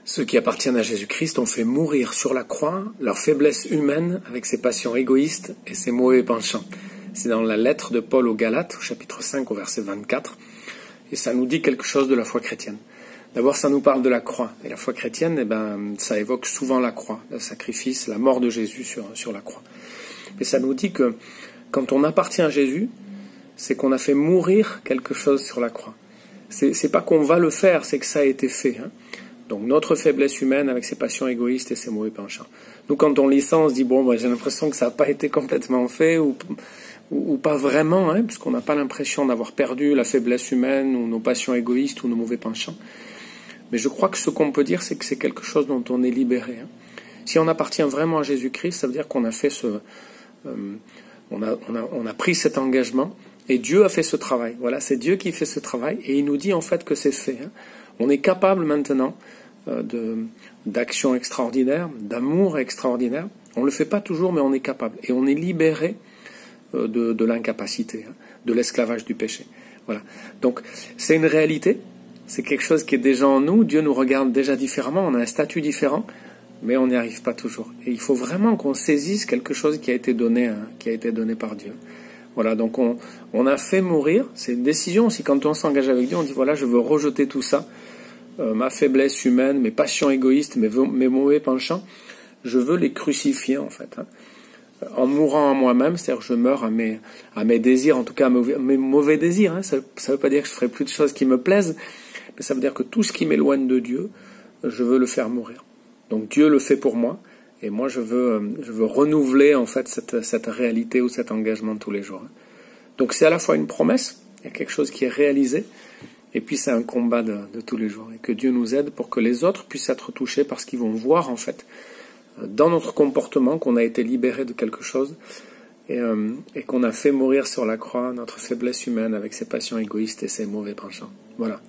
Ceux qui appartiennent à Jésus-Christ ont fait mourir sur la croix leur faiblesse humaine avec ses passions égoïstes et ses mauvais penchants. C'est dans la lettre de Paul aux Galates, au chapitre 5, au verset 24, et ça nous dit quelque chose de la foi chrétienne. D'abord, ça nous parle de la croix, et la foi chrétienne, ça évoque souvent la croix, le sacrifice, la mort de Jésus sur la croix. Mais ça nous dit que quand on appartient à Jésus, c'est qu'on a fait mourir quelque chose sur la croix. C'est pas qu'on va le faire, c'est que ça a été fait. Donc notre faiblesse humaine avec ses passions égoïstes et ses mauvais penchants. Nous, quand on lit ça, on se dit, j'ai l'impression que ça n'a pas été complètement fait, ou pas vraiment, puisqu'on n'a pas l'impression d'avoir perdu la faiblesse humaine, ou nos passions égoïstes, ou nos mauvais penchants. Mais je crois que ce qu'on peut dire, c'est que c'est quelque chose dont on est libéré. Si on appartient vraiment à Jésus-Christ, ça veut dire qu'on a fait on a pris cet engagement, et Dieu a fait ce travail. Voilà, c'est Dieu qui fait ce travail, et il nous dit en fait que c'est fait. On est capable maintenant d'actions extraordinaires, d'amour extraordinaire. On ne le fait pas toujours, mais on est capable. Et on est libéré de l'incapacité, de l'esclavage du péché. Voilà. Donc, c'est une réalité. C'est quelque chose qui est déjà en nous. Dieu nous regarde déjà différemment. On a un statut différent, mais on n'y arrive pas toujours. Et il faut vraiment qu'on saisisse quelque chose qui a été donné par Dieu. Voilà, donc on a fait mourir. C'est une décision aussi. Quand on s'engage avec Dieu, on dit voilà, je veux rejeter tout ça. Ma faiblesse humaine, mes passions égoïstes, mes mauvais penchants, je veux les crucifier en fait. En mourant à moi-même, c'est-à-dire que je meurs à mes désirs, en tout cas à mes mauvais désirs. Ça ne veut pas dire que je ferai plus de choses qui me plaisent, mais ça veut dire que tout ce qui m'éloigne de Dieu, je veux le faire mourir. Donc Dieu le fait pour moi, et moi je veux renouveler en fait cette réalité ou cet engagement tous les jours. Donc c'est à la fois une promesse, il y a quelque chose qui est réalisé, et puis c'est un combat de tous les jours. Et que Dieu nous aide pour que les autres puissent être touchés parce qu'ils vont voir en fait dans notre comportement qu'on a été libéré de quelque chose et qu'on a fait mourir sur la croix notre faiblesse humaine avec ses passions égoïstes et ses mauvais penchants. Voilà.